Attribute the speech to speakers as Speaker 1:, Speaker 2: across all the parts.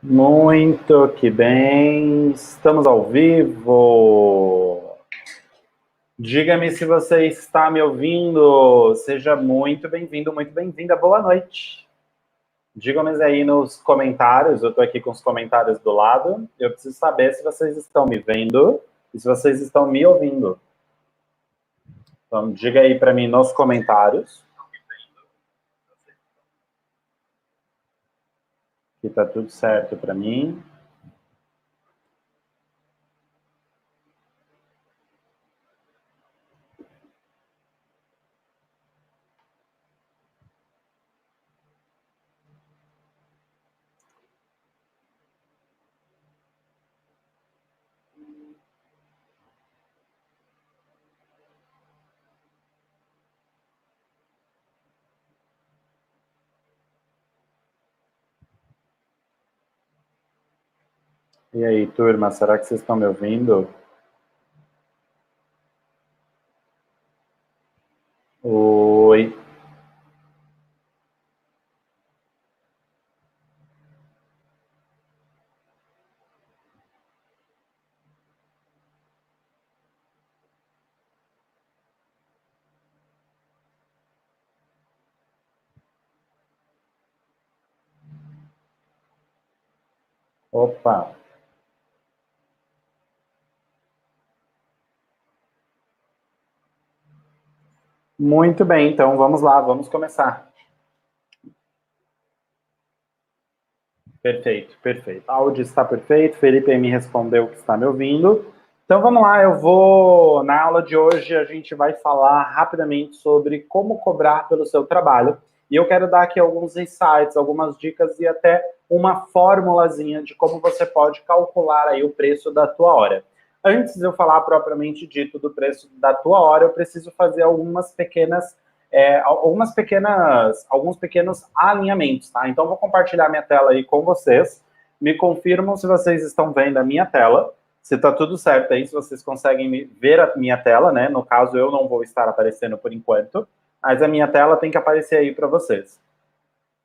Speaker 1: Muito que bem, estamos ao vivo. Diga-me se você está me ouvindo. Seja muito bem-vindo, muito bem-vinda. Boa noite. Digam-me aí nos comentários, eu estou aqui com os comentários do lado. Eu preciso saber se vocês estão me vendo e se vocês estão me ouvindo. Então, diga aí para mim nos comentários que está tudo certo para mim. E aí, turma, será que vocês estão me ouvindo? Oi. Opa. Muito bem, então vamos lá, vamos começar. Perfeito, perfeito. Áudio está perfeito. Felipe aí me respondeu que está me ouvindo. Então vamos lá, na aula de hoje a gente vai falar rapidamente sobre como cobrar pelo seu trabalho. E eu quero dar aqui alguns insights, algumas dicas e até uma formulazinha de como você pode calcular aí o preço da tua hora. Antes de eu falar propriamente dito do preço da tua hora, eu preciso fazer alguns pequenos alinhamentos, tá? Então, vou compartilhar minha tela aí com vocês. Me confirmam se vocês estão vendo a minha tela, se está tudo certo aí, se vocês conseguem ver a minha tela, né? No caso, eu não vou estar aparecendo por enquanto, mas a minha tela tem que aparecer aí para vocês.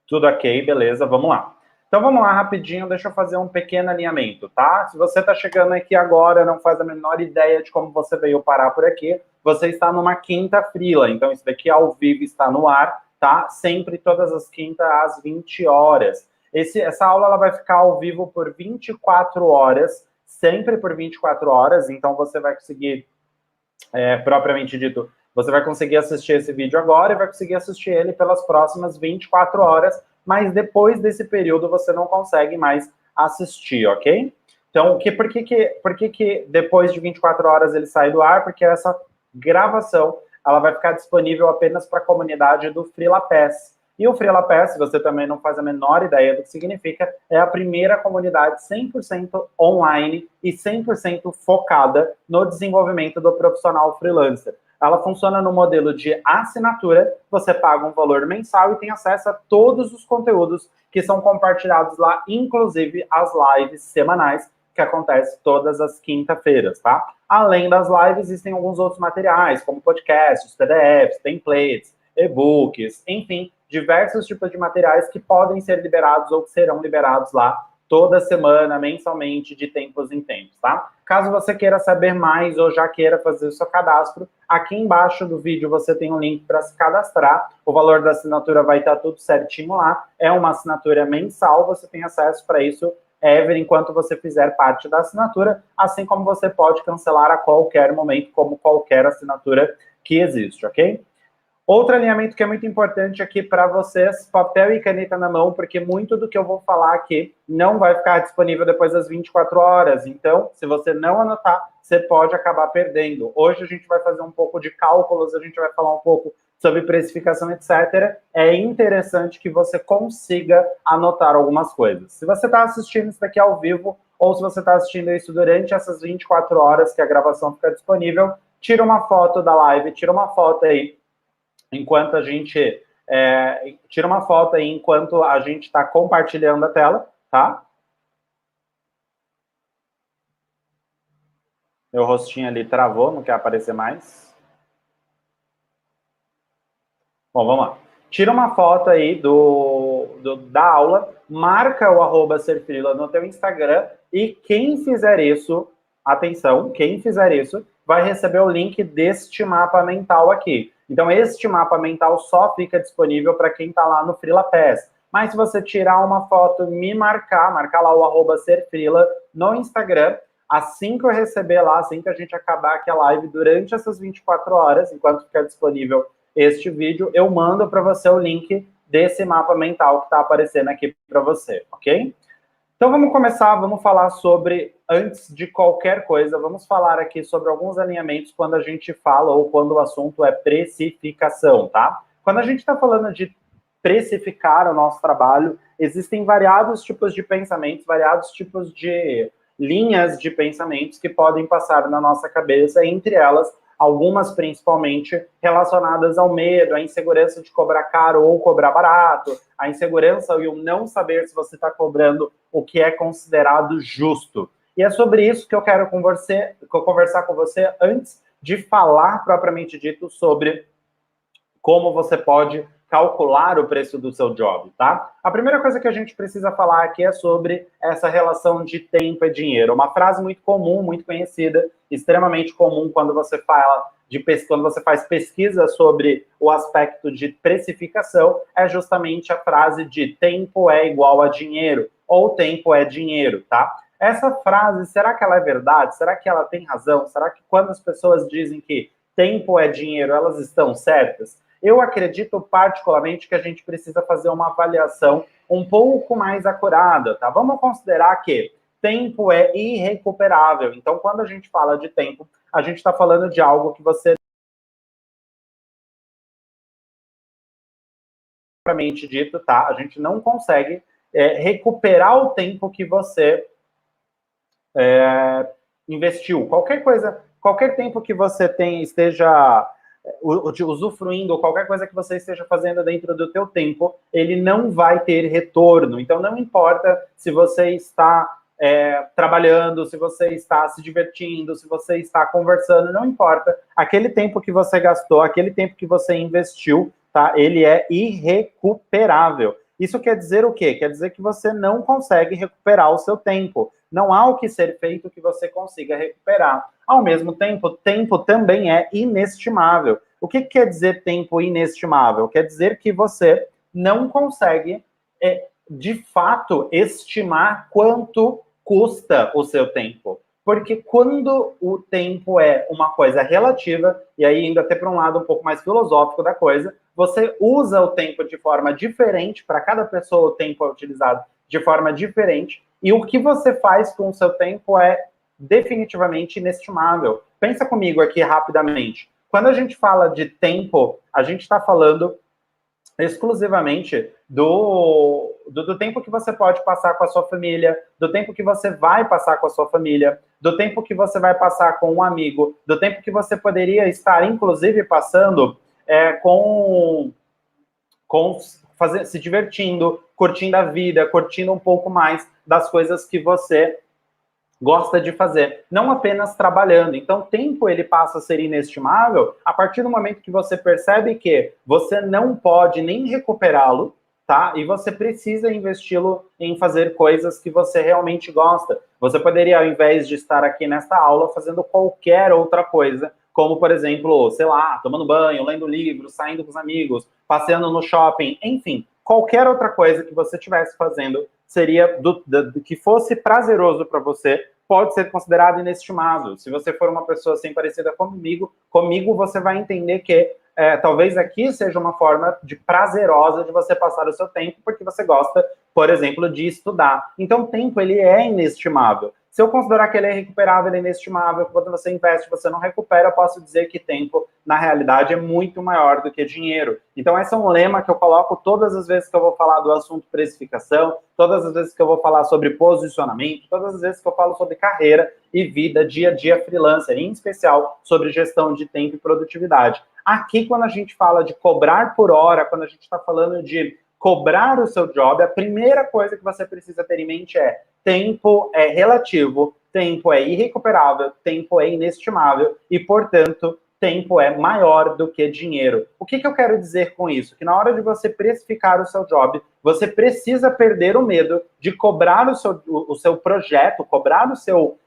Speaker 1: Tudo ok, beleza, vamos lá. Então vamos lá rapidinho, deixa eu fazer um pequeno alinhamento, tá? Se você está chegando aqui agora, não faz a menor ideia de como você veio parar por aqui, você está numa quinta frila, então isso daqui ao vivo está no ar, tá? Sempre todas as quintas às 20 horas. Essa aula ela vai ficar ao vivo por 24 horas, sempre por 24 horas, então você vai conseguir propriamente dito, você vai conseguir assistir esse vídeo agora e vai conseguir assistir ele pelas próximas 24 horas, mas depois desse período você não consegue mais assistir, ok? Então, por que depois de 24 horas ele sai do ar? Porque essa gravação ela vai ficar disponível apenas para a comunidade do FreelaPass. E o FreelaPass, se você também não faz a menor ideia do que significa, é a primeira comunidade 100% online e 100% focada no desenvolvimento do profissional freelancer. Ela funciona no modelo de assinatura, você paga um valor mensal e tem acesso a todos os conteúdos que são compartilhados lá, inclusive as lives semanais, que acontecem todas as quinta-feiras, tá? Além das lives, existem alguns outros materiais, como podcasts, PDFs, templates, e-books, enfim, diversos tipos de materiais que podem ser liberados ou que serão liberados lá toda semana, mensalmente, de tempos em tempos, tá? Caso você queira saber mais ou já queira fazer o seu cadastro, aqui embaixo do vídeo você tem um link para se cadastrar. O valor da assinatura vai estar tudo certinho lá. É uma assinatura mensal, você tem acesso para isso ever enquanto você fizer parte da assinatura, assim como você pode cancelar a qualquer momento, como qualquer assinatura que existe, ok? Outro alinhamento que é muito importante aqui para vocês, papel e caneta na mão, porque muito do que eu vou falar aqui não vai ficar disponível depois das 24 horas. Então, se você não anotar, você pode acabar perdendo. Hoje a gente vai fazer um pouco de cálculos, a gente vai falar um pouco sobre precificação, etc. É interessante que você consiga anotar algumas coisas. Se você está assistindo isso daqui ao vivo, ou se você está assistindo isso durante essas 24 horas que a gravação fica disponível, tira uma foto da live, tira uma foto aí enquanto a gente tira uma foto aí enquanto a gente está compartilhando a tela, tá? Meu rostinho ali travou, não quer aparecer mais. Bom, vamos lá. Tira uma foto aí da aula, marca o @serfreela no teu Instagram e quem fizer isso, atenção, quem fizer isso vai receber o link deste mapa mental aqui. Então, este mapa mental só fica disponível para quem está lá no Freela Pass. Mas se você tirar uma foto, me marcar lá o @serfreela no Instagram, assim que eu receber lá, assim que a gente acabar aqui a live, durante essas 24 horas, enquanto ficar disponível este vídeo, eu mando para você o link desse mapa mental que está aparecendo aqui para você, ok? Então vamos começar, vamos falar sobre, antes de qualquer coisa, vamos falar aqui sobre alguns alinhamentos quando a gente fala ou quando o assunto é precificação, tá? Quando a gente está falando de precificar o nosso trabalho, existem variados tipos de pensamentos, variados tipos de linhas de pensamentos que podem passar na nossa cabeça, entre elas, algumas principalmente relacionadas ao medo, à insegurança de cobrar caro ou cobrar barato, a insegurança e o não saber se você está cobrando o que é considerado justo. E é sobre isso que eu quero conversar com você antes de falar propriamente dito sobre como você pode calcular o preço do seu job, tá? A primeira coisa que a gente precisa falar aqui é sobre essa relação de tempo e dinheiro. Uma frase muito comum, muito conhecida, extremamente comum quando você faz pesquisa sobre o aspecto de precificação, é justamente a frase de tempo é igual a dinheiro, ou tempo é dinheiro, tá? Essa frase, será que ela é verdade? Será que ela tem razão? Será que quando as pessoas dizem que tempo é dinheiro, elas estão certas? Eu acredito particularmente que a gente precisa fazer uma avaliação um pouco mais acurada, tá? Vamos considerar que tempo é irrecuperável. Então, quando a gente fala de tempo, a gente está falando de algo que você propriamente dito, tá? A gente não consegue recuperar o tempo que você investiu. Qualquer tempo que você esteja usufruindo, qualquer coisa que você esteja fazendo dentro do teu tempo, ele não vai ter retorno. Então, não importa se você está trabalhando, se você está se divertindo, se você está conversando, não importa. Aquele tempo que você gastou, aquele tempo que você investiu, tá? Ele é irrecuperável. Isso quer dizer o quê? Quer dizer que você não consegue recuperar o seu tempo. Não há o que ser feito que você consiga recuperar. Ao mesmo tempo, tempo também é inestimável. O que quer dizer tempo inestimável? Quer dizer que você não consegue, de fato, estimar quanto custa o seu tempo. Porque quando o tempo é uma coisa relativa, e aí indo até para um lado um pouco mais filosófico da coisa, você usa o tempo de forma diferente, para cada pessoa o tempo é utilizado de forma diferente, e o que você faz com o seu tempo é definitivamente inestimável. Pensa comigo aqui rapidamente. Quando a gente fala de tempo, a gente está falando exclusivamente do tempo que você pode passar com a sua família, do tempo que você vai passar com a sua família, do tempo que você vai passar com um amigo, do tempo que você poderia estar, inclusive, passando se divertindo, curtindo a vida, curtindo um pouco mais das coisas que você gosta de fazer, não apenas trabalhando. Então, o tempo ele passa a ser inestimável a partir do momento que você percebe que você não pode nem recuperá-lo, tá? E você precisa investi-lo em fazer coisas que você realmente gosta. Você poderia, ao invés de estar aqui nesta aula, fazendo qualquer outra coisa, como, por exemplo, sei lá, tomando banho, lendo livro, saindo com os amigos, passeando no shopping, enfim, qualquer outra coisa que você estivesse fazendo seria que fosse prazeroso para você, pode ser considerado inestimável. Se você for uma pessoa assim parecida comigo você vai entender que talvez aqui seja uma forma prazerosa de você passar o seu tempo, porque você gosta, por exemplo, de estudar. Então, o tempo, ele é inestimável. Se eu considerar que ele é recuperável, ele é inestimável, quando você investe, você não recupera, eu posso dizer que tempo, na realidade, é muito maior do que dinheiro. Então, esse é um lema que eu coloco todas as vezes que eu vou falar do assunto precificação, todas as vezes que eu vou falar sobre posicionamento, todas as vezes que eu falo sobre carreira e vida, dia a dia freelancer, em especial sobre gestão de tempo e produtividade. Aqui, quando a gente fala de cobrar por hora, quando a gente está falando de cobrar o seu job, a primeira coisa que você precisa ter em mente é tempo é relativo, tempo é irrecuperável, tempo é inestimável e, portanto, tempo é maior do que dinheiro. O que eu quero dizer com isso? Que na hora de você precificar o seu job, você precisa perder o medo de cobrar o seu projeto, cobrar o seu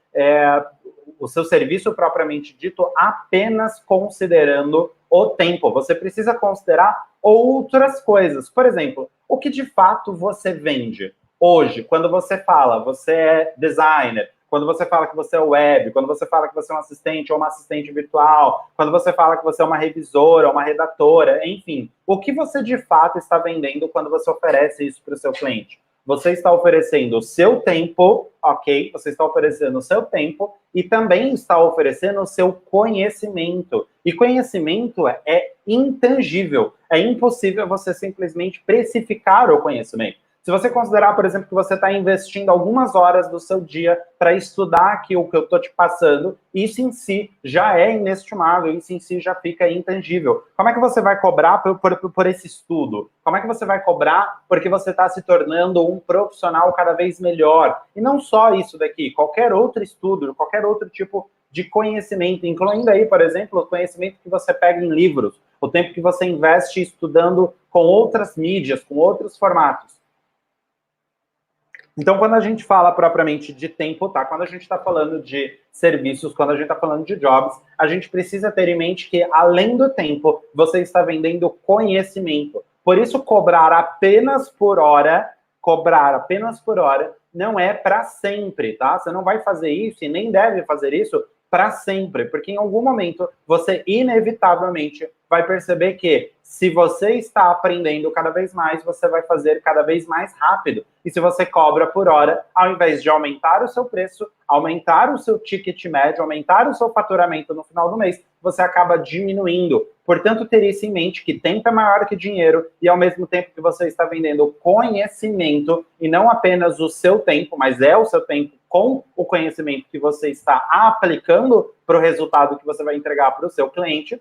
Speaker 1: serviço propriamente dito apenas considerando o tempo. Você precisa considerar outras coisas. Por exemplo, o que de fato você vende hoje, quando você fala, você é designer, quando você fala que você é web, quando você fala que você é um assistente ou uma assistente virtual, quando você fala que você é uma revisora, uma redatora, enfim, o que você de fato está vendendo quando você oferece isso para o seu cliente? Você está oferecendo o seu tempo, ok? Você está oferecendo o seu tempo e também está oferecendo o seu conhecimento. E conhecimento é intangível. É impossível você simplesmente precificar o conhecimento. Se você considerar, por exemplo, que você está investindo algumas horas do seu dia para estudar aqui o que eu estou te passando, isso em si já é inestimável, isso em si já fica intangível. Como é que você vai cobrar por esse estudo? Como é que você vai cobrar porque você está se tornando um profissional cada vez melhor? E não só isso daqui, qualquer outro estudo, qualquer outro tipo de conhecimento, incluindo aí, por exemplo, o conhecimento que você pega em livros, o tempo que você investe estudando com outras mídias, com outros formatos. Então, quando a gente fala propriamente de tempo, tá? Quando a gente está falando de serviços, quando a gente está falando de jobs, a gente precisa ter em mente que, além do tempo, você está vendendo conhecimento. Por isso, cobrar apenas por hora, não é para sempre, tá? Você não vai fazer isso e nem deve fazer isso para sempre, porque em algum momento você inevitavelmente vai perceber que se você está aprendendo cada vez mais, você vai fazer cada vez mais rápido. E se você cobra por hora, ao invés de aumentar o seu preço, aumentar o seu ticket médio, aumentar o seu faturamento no final do mês, você acaba diminuindo. Portanto, ter isso em mente, que tempo é maior que dinheiro e ao mesmo tempo que você está vendendo conhecimento e não apenas o seu tempo, mas é o seu tempo com o conhecimento que você está aplicando para o resultado que você vai entregar para o seu cliente,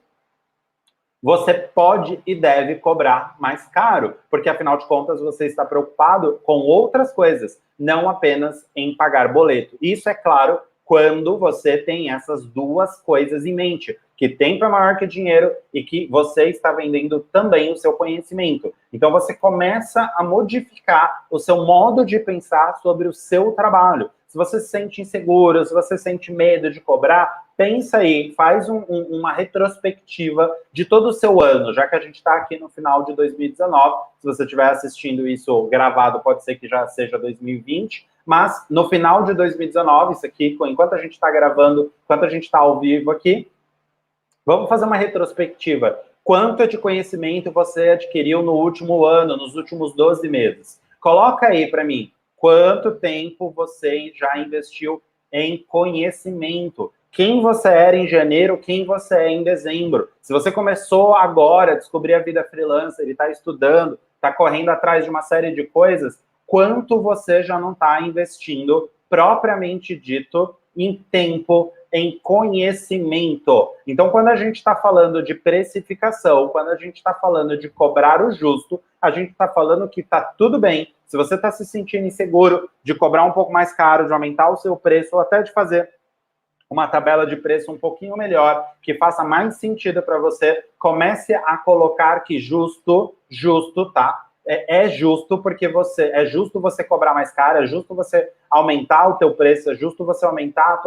Speaker 1: você pode e deve cobrar mais caro, porque afinal de contas você está preocupado com outras coisas, não apenas em pagar boleto. Isso é claro quando você tem essas duas coisas em mente, que tempo é maior que dinheiro e que você está vendendo também o seu conhecimento. Então você começa a modificar o seu modo de pensar sobre o seu trabalho. Se você se sente inseguro, se você sente medo de cobrar, pensa aí, faz uma retrospectiva de todo o seu ano, já que a gente está aqui no final de 2019. Se você estiver assistindo isso gravado, pode ser que já seja 2020, mas no final de 2019, isso aqui, enquanto a gente está gravando, enquanto a gente está ao vivo aqui, vamos fazer uma retrospectiva. Quanto de conhecimento você adquiriu no último ano, nos últimos 12 meses? Coloca aí para mim, quanto tempo você já investiu em conhecimento? Quem você era em janeiro, quem você é em dezembro? Se você começou agora a descobrir a vida freelancer, está estudando, está correndo atrás de uma série de coisas, quanto você já não está investindo, propriamente dito, em tempo, em conhecimento. Então, quando a gente está falando de precificação, quando a gente está falando de cobrar o justo, a gente está falando que está tudo bem. Se você está se sentindo inseguro de cobrar um pouco mais caro, de aumentar o seu preço, ou até de fazer uma tabela de preço um pouquinho melhor, que faça mais sentido para você, comece a colocar que justo, tá? É justo porque é justo você cobrar mais caro, é justo você aumentar o teu preço, é justo você aumentar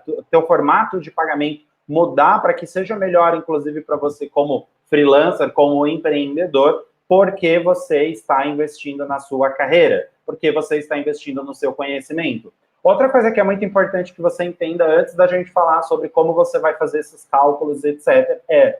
Speaker 1: o teu formato de pagamento, mudar para que seja melhor, inclusive para você como freelancer, como empreendedor, porque você está investindo na sua carreira, porque você está investindo no seu conhecimento. Outra coisa que é muito importante que você entenda antes da gente falar sobre como você vai fazer esses cálculos, etc., é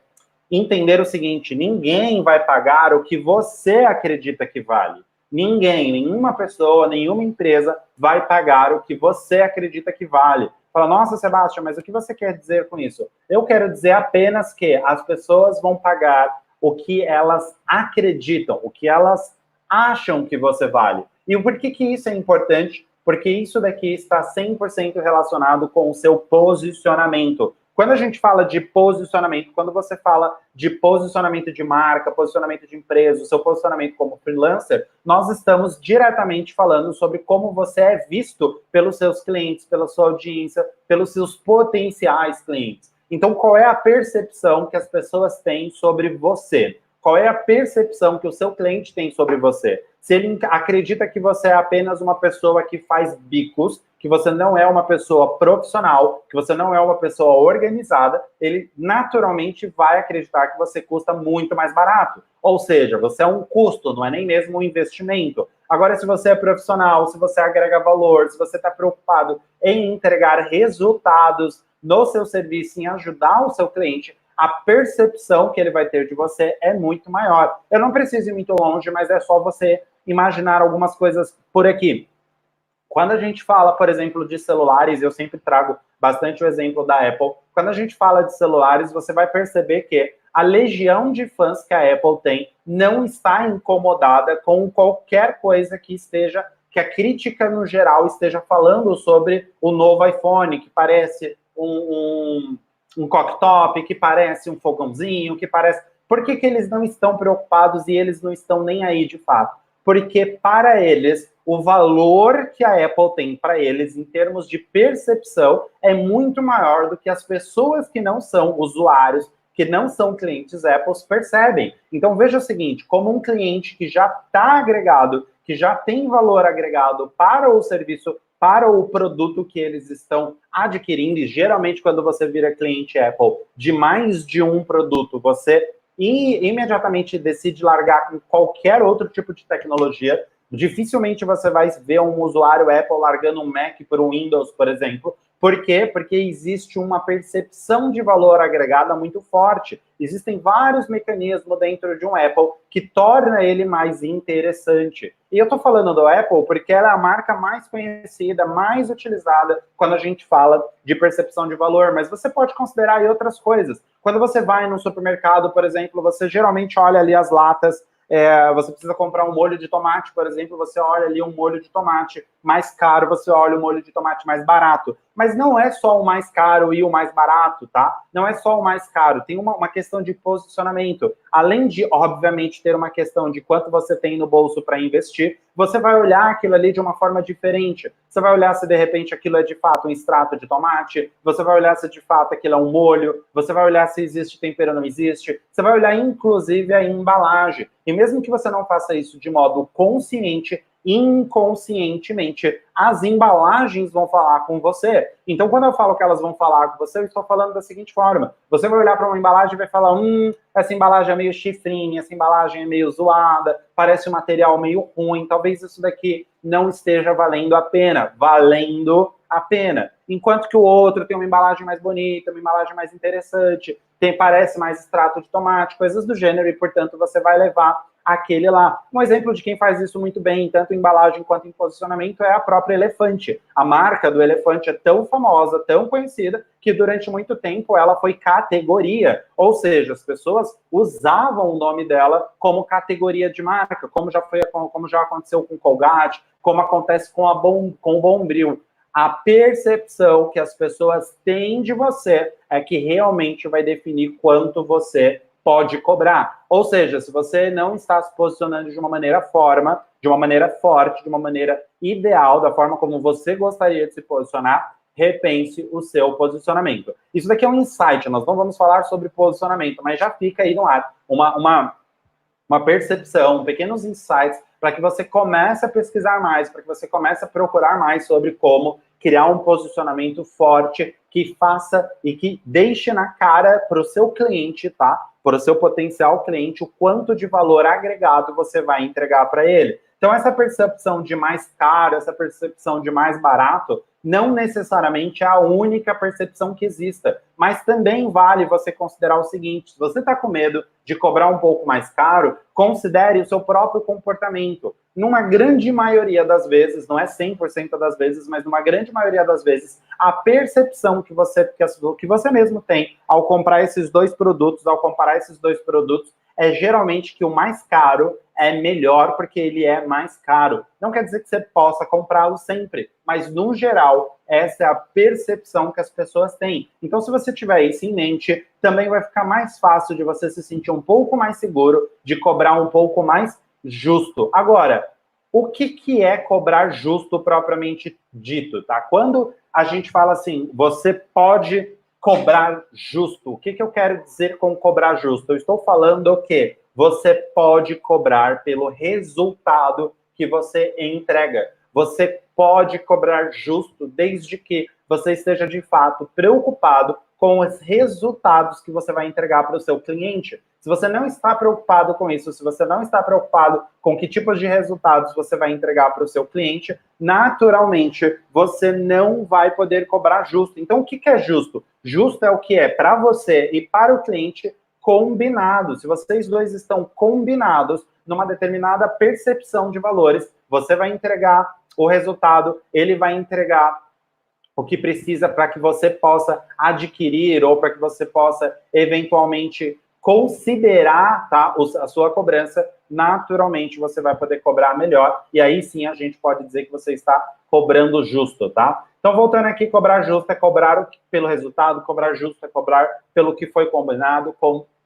Speaker 1: entender o seguinte: ninguém vai pagar o que você acredita que vale. Ninguém, nenhuma pessoa, nenhuma empresa vai pagar o que você acredita que vale. Fala, nossa, Sebastião, mas o que você quer dizer com isso? Eu quero dizer apenas que as pessoas vão pagar o que elas acreditam, o que elas acham que você vale. E por que isso é importante? Porque isso daqui está 100% relacionado com o seu posicionamento. Quando a gente fala de posicionamento, quando você fala de posicionamento de marca, posicionamento de empresa, o seu posicionamento como freelancer, nós estamos diretamente falando sobre como você é visto pelos seus clientes, pela sua audiência, pelos seus potenciais clientes. Então, qual é a percepção que as pessoas têm sobre você? Qual é a percepção que o seu cliente tem sobre você? Se ele acredita que você é apenas uma pessoa que faz bicos, que você não é uma pessoa profissional, que você não é uma pessoa organizada, ele naturalmente vai acreditar que você custa muito mais barato. Ou seja, você é um custo, não é nem mesmo um investimento. Agora, se você é profissional, se você agrega valor, se você está preocupado em entregar resultados no seu serviço, em ajudar o seu cliente, a percepção que ele vai ter de você é muito maior. Eu não preciso ir muito longe, mas é só você imaginar algumas coisas por aqui. Quando a gente fala, por exemplo, de celulares, eu sempre trago bastante o exemplo da Apple. Quando a gente fala de celulares, você vai perceber que a legião de fãs que a Apple tem não está incomodada com qualquer coisa que esteja, que a crítica no geral esteja falando sobre o novo iPhone, que parece um cooktop, que parece um fogãozinho, que parece... Por que eles não estão preocupados e eles não estão nem aí de fato? Porque para eles, o valor que a Apple tem para eles em termos de percepção é muito maior do que as pessoas que não são usuários, que não são clientes Apple, percebem. Então veja o seguinte, como um cliente que já está agregado, que já tem valor agregado para o serviço, para o produto que eles estão adquirindo, e geralmente quando você vira cliente Apple de mais de um produto, você imediatamente decide largar com qualquer outro tipo de tecnologia. Dificilmente você vai ver um usuário Apple largando um Mac por um Windows, por exemplo. Por quê? Porque existe uma percepção de valor agregada muito forte. Existem vários mecanismos dentro de um Apple que torna ele mais interessante. E eu estou falando do Apple porque ela é a marca mais conhecida, mais utilizada quando a gente fala de percepção de valor, mas você pode considerar aí outras coisas. Quando você vai no supermercado, por exemplo, você geralmente olha ali as latas, você precisa comprar um molho de tomate, por exemplo, você olha ali um molho de tomate mais caro, você olha o molho de tomate mais barato. Mas não é só o mais caro e o mais barato, tá? Não é só o mais caro, tem uma questão de posicionamento. Além de, obviamente, ter uma questão de quanto você tem no bolso para investir, você vai olhar aquilo ali de uma forma diferente. Você vai olhar se, de repente, aquilo é de fato um extrato de tomate, você vai olhar se, de fato, aquilo é um molho, você vai olhar se existe tempero ou não existe, você vai olhar, inclusive, a embalagem. E mesmo que você não faça isso de modo consciente, inconscientemente, as embalagens vão falar com você. Então, quando eu falo que elas vão falar com você, eu estou falando da seguinte forma. Você vai olhar para uma embalagem e vai falar, essa embalagem é meio chifrinha, essa embalagem é meio zoada, parece um material meio ruim, talvez isso daqui não esteja valendo a pena. Valendo a pena. Enquanto que o outro tem uma embalagem mais bonita, uma embalagem mais interessante, parece mais extrato de tomate, coisas do gênero, e, portanto, você vai levar aquele lá. Um exemplo de quem faz isso muito bem, tanto em embalagem quanto em posicionamento, é a própria Elefante. A marca do Elefante é tão famosa, tão conhecida, que durante muito tempo ela foi categoria. Ou seja, as pessoas usavam o nome dela como categoria de marca, como já aconteceu com Colgate, como acontece com o Bombril. A percepção que as pessoas têm de você é que realmente vai definir quanto você pode cobrar. Ou seja, se você não está se posicionando de uma maneira de uma maneira forte, de uma maneira ideal, da forma como você gostaria de se posicionar, repense o seu posicionamento. Isso daqui é um insight, nós não vamos falar sobre posicionamento, mas já fica aí no ar uma percepção, pequenos insights, para que você comece a pesquisar mais, para que você comece a procurar mais sobre como criar um posicionamento forte que faça e que deixe na cara para o seu cliente, tá? Para o seu potencial cliente, o quanto de valor agregado você vai entregar para ele. Então, essa percepção de mais caro, essa percepção de mais barato, não necessariamente é a única percepção que exista, mas também vale você considerar o seguinte, se você está com medo de cobrar um pouco mais caro, considere o seu próprio comportamento. Numa grande maioria das vezes, não é 100% das vezes, mas numa grande maioria das vezes, a percepção que você mesmo tem ao comprar esses dois produtos, ao comparar esses dois produtos, é geralmente que o mais caro é melhor porque ele é mais caro. Não quer dizer que você possa comprá-lo sempre, mas, no geral, essa é a percepção que as pessoas têm. Então, se você tiver isso em mente, também vai ficar mais fácil de você se sentir um pouco mais seguro, de cobrar um pouco mais justo. Agora, o que é cobrar justo propriamente dito, tá? Quando a gente fala assim, você pode cobrar justo. O que eu quero dizer com cobrar justo? Eu estou falando que você pode cobrar pelo resultado que você entrega. Você pode cobrar justo desde que você esteja, de fato, preocupado com os resultados que você vai entregar para o seu cliente. Se você não está preocupado com isso, se você não está preocupado com que tipos de resultados você vai entregar para o seu cliente, naturalmente, você não vai poder cobrar justo. Então, o que é justo? Justo é o que é para você e para o cliente combinado. Se vocês dois estão combinados numa determinada percepção de valores, você vai entregar o resultado, ele vai entregar o que precisa para que você possa adquirir ou para que você possa eventualmente considerar, tá, a sua cobrança. Naturalmente você vai poder cobrar melhor e aí sim a gente pode dizer que você está cobrando justo, tá? Então, voltando aqui, cobrar justo é cobrar pelo resultado, cobrar justo é cobrar pelo que foi combinado,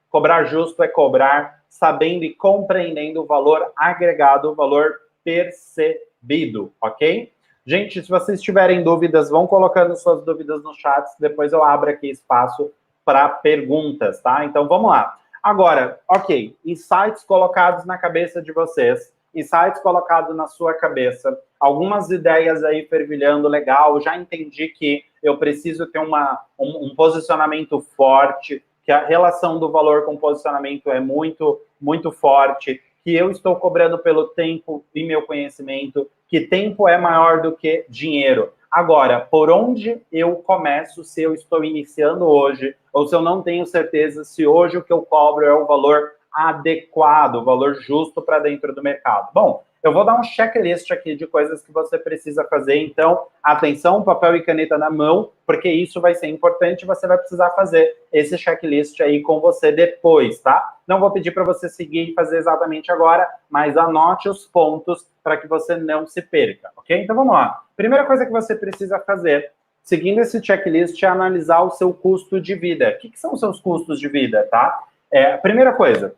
Speaker 1: cobrar justo é cobrar sabendo e compreendendo o valor agregado, o valor percebido, ok? Gente, se vocês tiverem dúvidas, vão colocando suas dúvidas no chat, depois eu abro aqui espaço para perguntas, tá? Então, vamos lá. Agora, ok, insights colocados na cabeça de vocês, insights colocados na sua cabeça, algumas ideias aí fervilhando, legal, já entendi que eu preciso ter um posicionamento forte, que a relação do valor com o posicionamento é muito, muito forte, que eu estou cobrando pelo tempo e meu conhecimento, que tempo é maior do que dinheiro. Agora, por onde eu começo se eu estou iniciando hoje, ou se eu não tenho certeza se hoje o que eu cobro é o valor adequado, o valor justo para dentro do mercado? Bom, eu vou dar um checklist aqui de coisas que você precisa fazer. Então, atenção, papel e caneta na mão, porque isso vai ser importante. Você vai precisar fazer esse checklist aí com você depois, tá? Não vou pedir para você seguir e fazer exatamente agora, mas anote os pontos para que você não se perca, ok? Então, vamos lá. Primeira coisa que você precisa fazer, seguindo esse checklist, é analisar o seu custo de vida. O que são os seus custos de vida, tá? Primeira coisa,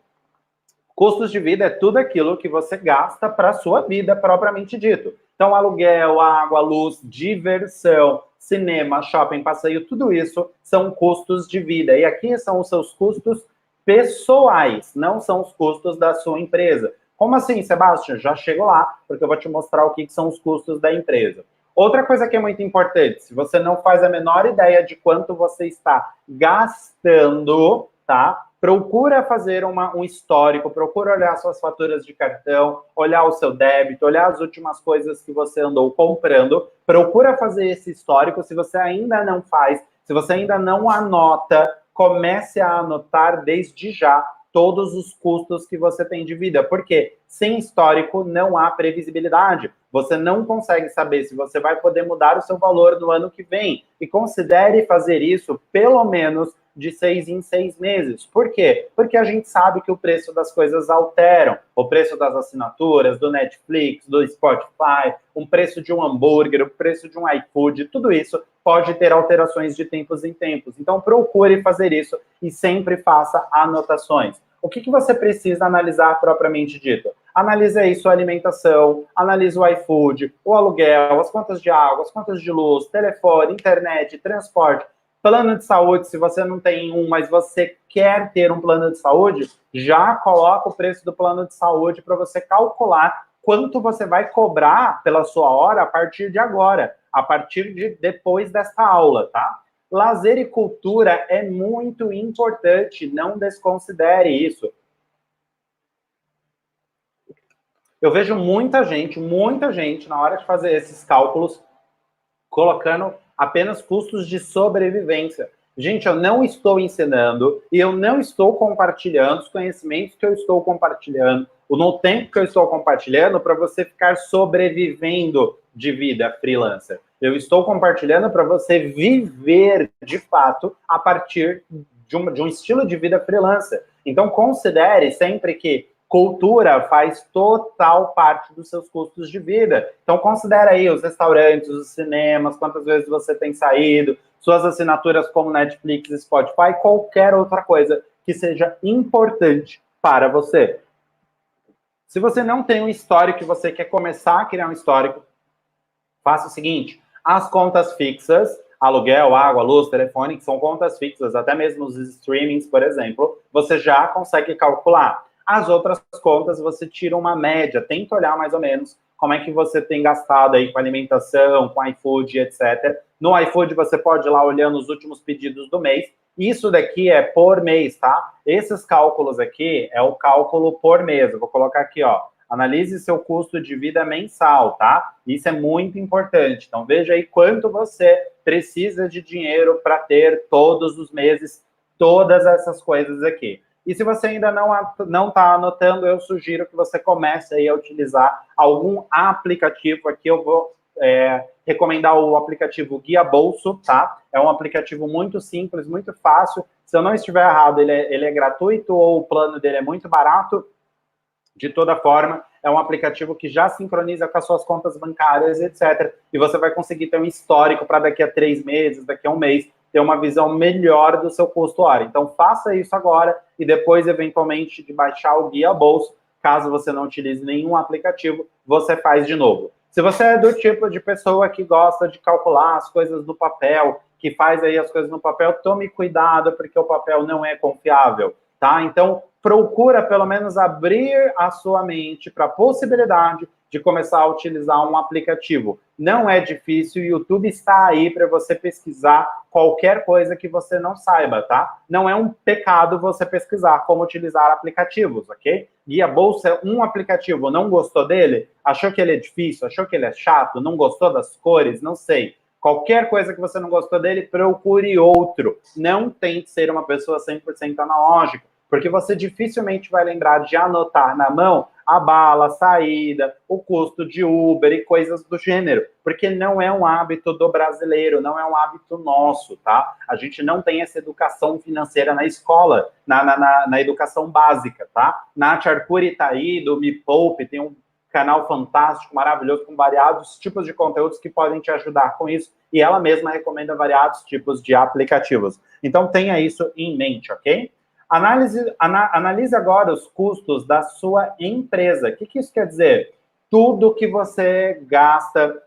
Speaker 1: custos de vida é tudo aquilo que você gasta para a sua vida, propriamente dito. Então, aluguel, água, luz, diversão, cinema, shopping, passeio, tudo isso são custos de vida. E aqui são os seus custos pessoais, não são os custos da sua empresa. Como assim, Sebastião? Já chego lá, porque eu vou te mostrar o que são os custos da empresa. Outra coisa que é muito importante, se você não faz a menor ideia de quanto você está gastando, tá? Procura fazer um histórico, procura olhar suas faturas de cartão, olhar o seu débito, olhar as últimas coisas que você andou comprando. Procura fazer esse histórico. Se você ainda não faz, se você ainda não anota, comece a anotar desde já todos os custos que você tem de vida. Porque sem histórico não há previsibilidade. Você não consegue saber se você vai poder mudar o seu valor no ano que vem. E considere fazer isso pelo menos de 6 em 6 meses. Por quê? Porque a gente sabe que o preço das coisas alteram. O preço das assinaturas, do Netflix, do Spotify, o preço de um hambúrguer, o preço de um iFood, tudo isso pode ter alterações de tempos em tempos. Então, procure fazer isso e sempre faça anotações. O que você precisa analisar propriamente dito? Analise aí sua alimentação, analise o iFood, o aluguel, as contas de água, as contas de luz, telefone, internet, transporte, plano de saúde. Se você não tem um, mas você quer ter um plano de saúde, já coloca o preço do plano de saúde para você calcular quanto você vai cobrar pela sua hora a partir de agora, a partir de depois desta aula, tá? Lazer e cultura é muito importante, não desconsidere isso. Eu vejo muita gente, na hora de fazer esses cálculos, colocando apenas custos de sobrevivência. Gente, eu não estou ensinando e eu não estou compartilhando os conhecimentos que eu estou compartilhando, no tempo que eu estou compartilhando, para você ficar sobrevivendo de vida freelancer. Eu estou compartilhando para você viver, de fato, a partir de um estilo de vida freelancer. Então, considere sempre que cultura faz total parte dos seus custos de vida. Então, considere aí os restaurantes, os cinemas, quantas vezes você tem saído, suas assinaturas como Netflix, Spotify, qualquer outra coisa que seja importante para você. Se você não tem um histórico e você quer começar a criar um histórico, faça o seguinte: as contas fixas, aluguel, água, luz, telefone, que são contas fixas, até mesmo os streamings, por exemplo, você já consegue calcular. As outras contas, você tira uma média, tenta olhar mais ou menos como é que você tem gastado aí com alimentação, com iFood, etc. No iFood, você pode ir lá olhando os últimos pedidos do mês. Isso daqui é por mês, tá? Esses cálculos aqui é o cálculo por mês. Eu vou colocar aqui, ó. Analise seu custo de vida mensal, tá? Isso é muito importante. Então, veja aí quanto você precisa de dinheiro para ter todos os meses todas essas coisas aqui. E se você ainda não está anotando, eu sugiro que você comece aí a utilizar algum aplicativo. Aqui eu vou recomendar o aplicativo Guia Bolso, tá? É um aplicativo muito simples, muito fácil. Se eu não estiver errado, ele é gratuito ou o plano dele é muito barato. De toda forma, é um aplicativo que já sincroniza com as suas contas bancárias, etc. E você vai conseguir ter um histórico para daqui a 3 meses, daqui a um mês, ter uma visão melhor do seu custo hora. Então, faça isso agora e depois, eventualmente, de baixar o Guia Bolso, caso você não utilize nenhum aplicativo, você faz de novo. Se você é do tipo de pessoa que gosta de calcular as coisas no papel, que faz aí as coisas no papel, tome cuidado, porque o papel não é confiável, tá? Então, procura pelo menos abrir a sua mente para a possibilidade de começar a utilizar um aplicativo. Não é difícil, o YouTube está aí para você pesquisar qualquer coisa que você não saiba, tá? Não é um pecado você pesquisar como utilizar aplicativos, ok? Guia Bolsa é um aplicativo, não gostou dele? Achou que ele é difícil? Achou que ele é chato? Não gostou das cores? Não sei. Qualquer coisa que você não gostou dele, procure outro. Não tente ser uma pessoa 100% analógica, porque você dificilmente vai lembrar de anotar na mão a bala, a saída, o custo de Uber e coisas do gênero, porque não é um hábito do brasileiro, não é um hábito nosso, tá? A gente não tem essa educação financeira na escola, na educação básica, tá? Nath Arcuri tá aí, do Me Poupe, tem um canal fantástico, maravilhoso, com variados tipos de conteúdos que podem te ajudar com isso, e ela mesma recomenda variados tipos de aplicativos. Então, tenha isso em mente, ok? Analise agora os custos da sua empresa. O que isso quer dizer? Tudo que você gasta...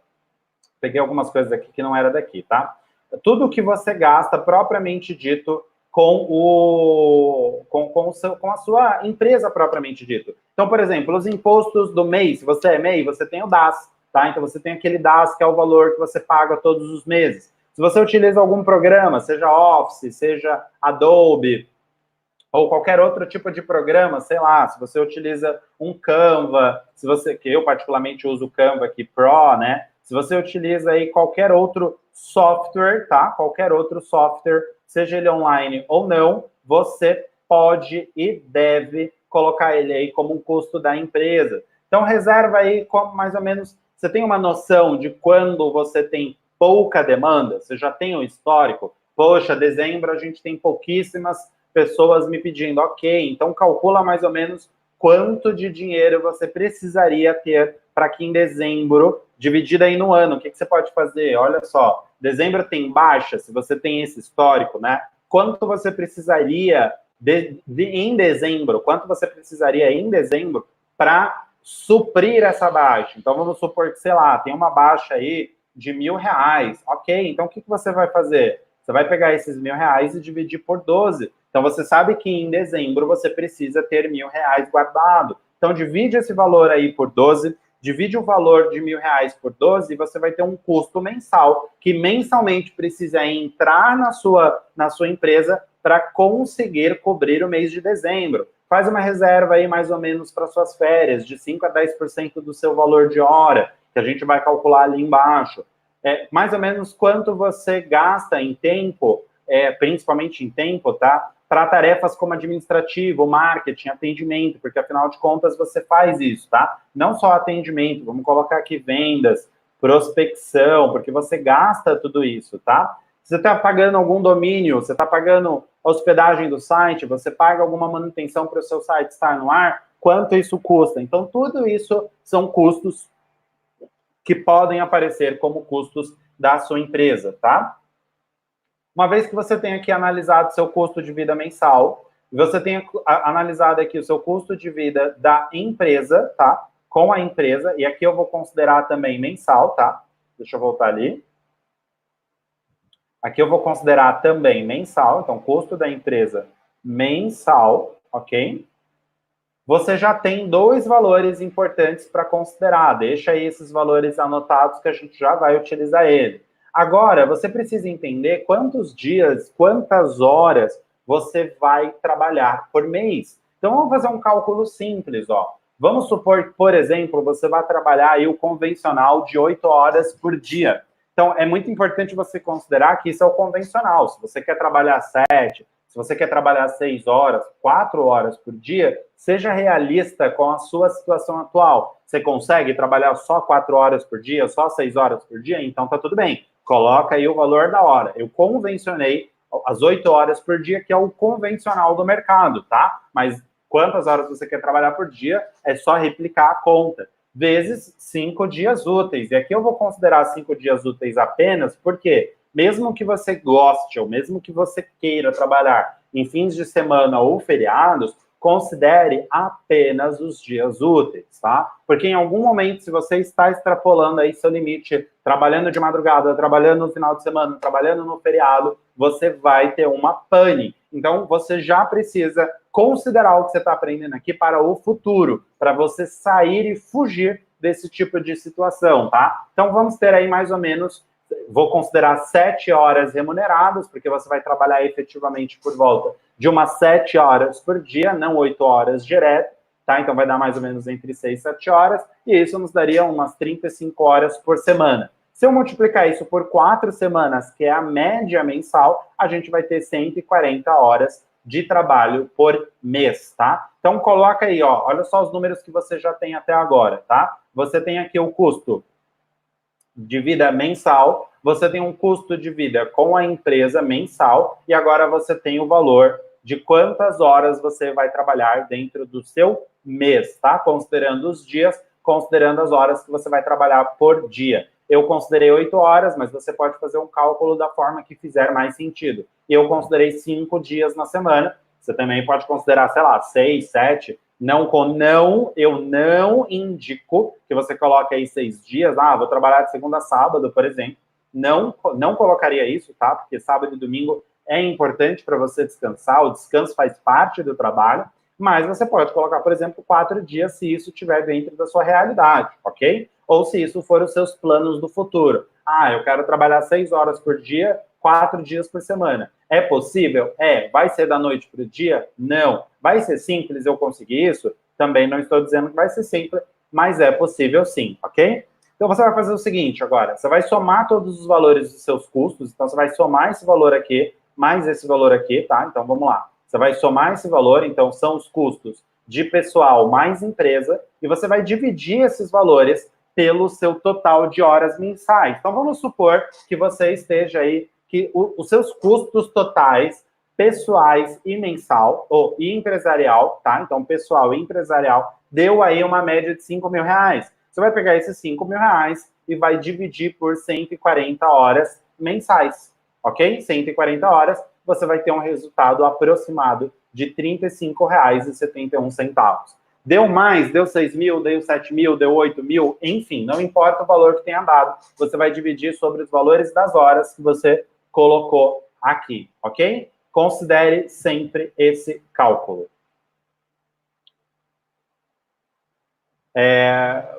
Speaker 1: Peguei algumas coisas aqui que não era daqui, tá? Tudo que você gasta, propriamente dito, com a sua empresa propriamente dito. Então, por exemplo, os impostos do MEI, se você é MEI, você tem o DAS, tá? Então, você tem aquele DAS que é o valor que você paga todos os meses. Se você utiliza algum programa, seja Office, seja Adobe, ou qualquer outro tipo de programa, sei lá, se você utiliza um Canva, que eu particularmente uso o Canva aqui Pro, né? Se você utiliza aí qualquer outro software, tá? Qualquer outro software, seja ele online ou não, você pode e deve colocar ele aí como um custo da empresa. Então, reserva aí como mais ou menos, você tem uma noção de quando você tem pouca demanda, você já tem um histórico, poxa, dezembro a gente tem pouquíssimas pessoas me pedindo, ok, então calcula mais ou menos quanto de dinheiro você precisaria ter para que em dezembro, dividido aí no ano, o que você pode fazer? Olha só, dezembro tem baixa, se você tem esse histórico, né? Quanto você precisaria em dezembro? Quanto você precisaria em dezembro para suprir essa baixa? Então, vamos supor que, sei lá, tem uma baixa aí de R$1.000, ok, então o que você vai fazer? Você vai pegar esses R$1.000 e dividir por 12. Então, você sabe que em dezembro você precisa ter R$1.000 guardado. Então, divide esse valor aí por 12, divide o valor de R$1.000 por 12 e você vai ter um custo mensal, que mensalmente precisa entrar na sua empresa para conseguir cobrir o mês de dezembro. Faz uma reserva aí mais ou menos para suas férias, de 5 a 10% do seu valor de hora, que a gente vai calcular ali embaixo. Mais ou menos quanto você gasta em tempo, principalmente em tempo, tá? Para tarefas como administrativo, marketing, atendimento, porque afinal de contas você faz isso, tá? Não só atendimento, vamos colocar aqui vendas, prospecção, porque você gasta tudo isso, tá? Você está pagando algum domínio, você está pagando hospedagem do site, você paga alguma manutenção para o seu site estar no ar, quanto isso custa? Então, tudo isso são custos que podem aparecer como custos da sua empresa, tá? Uma vez que você tenha aqui analisado seu custo de vida mensal, você tenha analisado aqui o seu custo de vida da empresa, tá? Com a empresa, e aqui eu vou considerar também mensal, tá? Deixa eu voltar ali. Aqui eu vou considerar também mensal, então custo da empresa mensal, ok? Você já tem dois valores importantes para considerar. Deixa aí esses valores anotados que a gente já vai utilizar ele. Agora, você precisa entender quantos dias, quantas horas você vai trabalhar por mês. Então, vamos fazer um cálculo simples, ó. Vamos supor que, por exemplo, você vai trabalhar aí o convencional de 8 horas por dia. Então, é muito importante você considerar que isso é o convencional. Se você quer trabalhar 7, se você quer trabalhar 6 horas, 4 horas por dia, seja realista com a sua situação atual. Você consegue trabalhar só 4 horas por dia, só 6 horas por dia? Então tá tudo bem. Coloca aí o valor da hora. Eu convencionei as 8 horas por dia, que é o convencional do mercado, tá? Mas quantas horas você quer trabalhar por dia, é só replicar a conta. Vezes 5 dias úteis. E aqui eu vou considerar 5 dias úteis apenas, porque mesmo que você goste, ou mesmo que você queira trabalhar em fins de semana ou feriados, considere apenas os dias úteis, tá? Porque em algum momento, se você está extrapolando aí seu limite, trabalhando de madrugada, trabalhando no final de semana, trabalhando no feriado, você vai ter uma pane. Então, você já precisa considerar o que você está aprendendo aqui para o futuro, para você sair e fugir desse tipo de situação, tá? Então, vamos ter aí mais ou menos, vou considerar 7 horas remuneradas, porque você vai trabalhar efetivamente por volta de umas 7 horas por dia, não 8 horas direto, tá? Então vai dar mais ou menos entre 6 e 7 horas, e isso nos daria umas 35 horas por semana. Se eu multiplicar isso por 4 semanas, que é a média mensal, a gente vai ter 140 horas de trabalho por mês, tá? Então coloca aí, ó, olha só os números que você já tem até agora, tá? Você tem aqui o custo de vida mensal, você tem um custo de vida com a empresa mensal e agora você tem o valor de quantas horas você vai trabalhar dentro do seu mês, tá? Considerando os dias, considerando as horas que você vai trabalhar por dia. Eu considerei 8 horas, mas você pode fazer um cálculo da forma que fizer mais sentido. Eu considerei 5 dias na semana, você também pode considerar, sei lá, 6, 7, eu não indico que você coloque aí 6 dias. Ah, vou trabalhar de segunda a sábado, por exemplo. Não colocaria isso, tá? Porque sábado e domingo é importante para você descansar. O descanso faz parte do trabalho. Mas você pode colocar, por exemplo, 4 dias se isso estiver dentro da sua realidade, ok? Ou se isso for os seus planos do futuro. Ah, eu quero trabalhar 6 horas por dia, 4 dias por semana. É possível? É. Vai ser da noite para o dia? Não. Vai ser simples eu conseguir isso? Também não estou dizendo que vai ser simples, mas é possível sim, ok? Então você vai fazer o seguinte agora, você vai somar todos os valores dos seus custos, então você vai somar esse valor aqui, mais esse valor aqui, tá? Então vamos lá. Você vai somar esse valor, então são os custos de pessoal mais empresa, e você vai dividir esses valores pelo seu total de horas mensais. Então vamos supor que você esteja aí, que os seus custos totais pessoais e mensal, ou empresarial, tá? Então, pessoal e empresarial, deu aí uma média de 5 mil reais. Você vai pegar esses 5 mil reais e vai dividir por 140 horas mensais, ok? 140 horas, você vai ter um resultado aproximado de R$ 35,71. Deu mais, deu 6 mil, deu 7 mil, deu 8 mil, enfim, não importa o valor que tenha dado, você vai dividir sobre os valores das horas que você colocou aqui, ok? Considere sempre esse cálculo.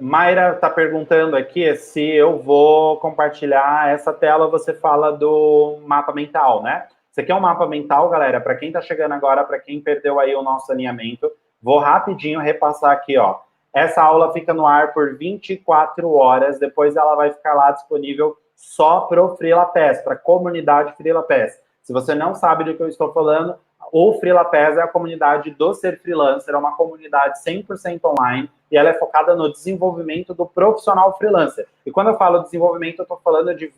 Speaker 1: Mayra está perguntando aqui se eu vou compartilhar essa tela, você fala do mapa mental, né? Isso aqui é um mapa mental, galera, para quem está chegando agora, para quem perdeu aí o nosso alinhamento, vou rapidinho repassar aqui, ó. Essa aula fica no ar por 24 horas, depois ela vai ficar lá disponível só para o FreelaPass, para a comunidade FreelaPass. Se você não sabe do que eu estou falando, o FreelaPass é a comunidade do Ser Freelancer, é uma comunidade 100% online e ela é focada no desenvolvimento do profissional freelancer. E quando eu falo desenvolvimento, eu estou falando de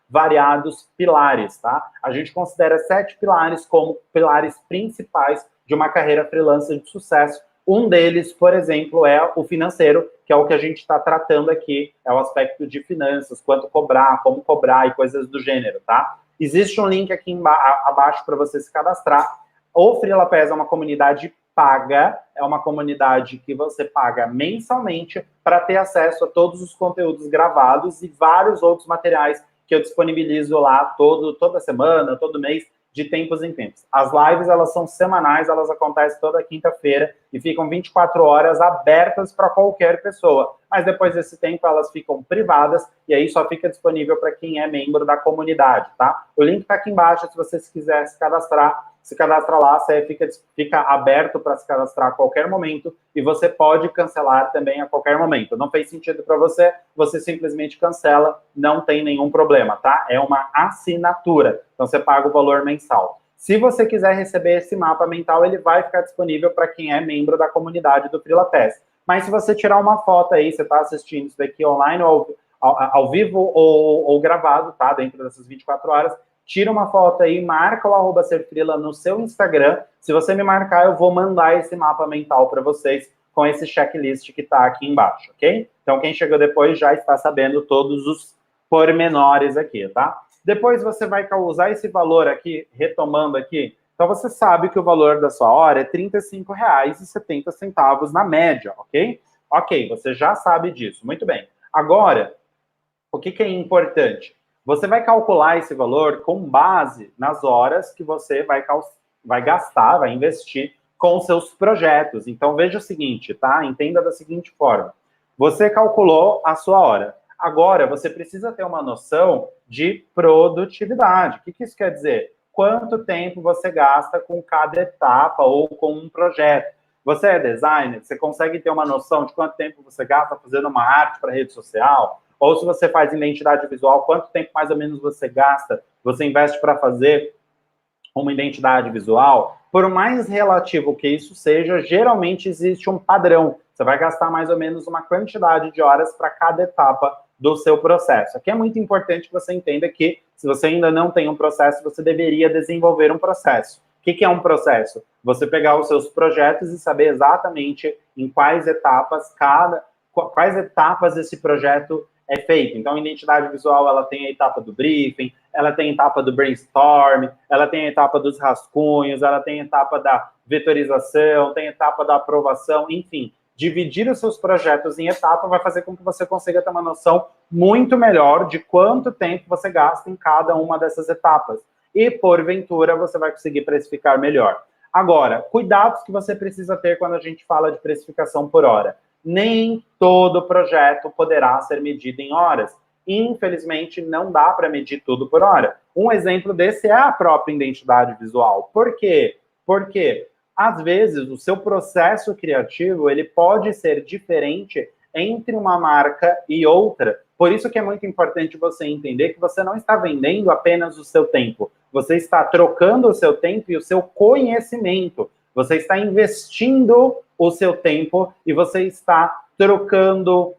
Speaker 1: variados pilares, tá? A gente considera 7 pilares como pilares principais de uma carreira freelancer de sucesso. Um deles, por exemplo, é o financeiro, que é o que a gente está tratando aqui, é o aspecto de finanças, quanto cobrar, como cobrar e coisas do gênero, tá? Existe um link aqui abaixo para você se cadastrar. O FreelaPass é uma comunidade paga, é uma comunidade que você paga mensalmente para ter acesso a todos os conteúdos gravados e vários outros materiais que eu disponibilizo lá toda semana, todo mês, de tempos em tempos. As lives, elas são semanais, elas acontecem toda quinta-feira e ficam 24 horas abertas para qualquer pessoa. Mas depois desse tempo, elas ficam privadas e aí só fica disponível para quem é membro da comunidade, tá? O link está aqui embaixo, se você quiser se cadastra lá, você fica aberto para se cadastrar a qualquer momento e você pode cancelar também a qualquer momento. Não fez sentido para você, você simplesmente cancela, não tem nenhum problema, tá? É uma assinatura, então você paga o valor mensal. Se você quiser receber esse mapa mental, ele vai ficar disponível para quem é membro da comunidade do FreelaPass. Mas se você tirar uma foto aí, você está assistindo isso daqui online ou ao vivo ou gravado, tá? Dentro dessas 24 horas, tira uma foto aí, marca o @serfreela no seu Instagram. Se você me marcar, eu vou mandar esse mapa mental para vocês com esse checklist que está aqui embaixo, ok? Então, quem chegou depois já está sabendo todos os pormenores aqui, tá? Depois você vai usar esse valor aqui, retomando aqui. Então, você sabe que o valor da sua hora é R$ 35,70 na média, ok? Ok, você já sabe disso. Muito bem. Agora, o que é importante? Você vai calcular esse valor com base nas horas que você vai gastar, vai investir com os seus projetos. Então, veja o seguinte, tá? Entenda da seguinte forma. Você calculou a sua hora. Agora, você precisa ter uma noção de produtividade. O que isso quer dizer? Quanto tempo você gasta com cada etapa ou com um projeto? Você é designer? Você consegue ter uma noção de quanto tempo você gasta fazendo uma arte para rede social? Ou se você faz identidade visual, quanto tempo mais ou menos você gasta, você investe para fazer uma identidade visual? Por mais relativo que isso seja, geralmente existe um padrão. Você vai gastar mais ou menos uma quantidade de horas para cada etapa do seu processo. Aqui é muito importante que você entenda que, se você ainda não tem um processo, você deveria desenvolver um processo. O que é um processo? Você pegar os seus projetos e saber exatamente em quais etapas esse projeto é feito. Então, a identidade visual, ela tem a etapa do briefing, ela tem a etapa do brainstorm, ela tem a etapa dos rascunhos, ela tem a etapa da vetorização, tem a etapa da aprovação, enfim. Dividir os seus projetos em etapa vai fazer com que você consiga ter uma noção muito melhor de quanto tempo você gasta em cada uma dessas etapas. E, porventura, você vai conseguir precificar melhor. Agora, cuidados que você precisa ter quando a gente fala de precificação por hora. Nem todo projeto poderá ser medido em horas. Infelizmente, não dá para medir tudo por hora. Um exemplo desse é a própria identidade visual. Por quê? Porque, às vezes, o seu processo criativo ele pode ser diferente entre uma marca e outra. Por isso que é muito importante você entender que você não está vendendo apenas o seu tempo. Você está trocando o seu tempo e o seu conhecimento. Você está investindo o seu tempo e você está trocando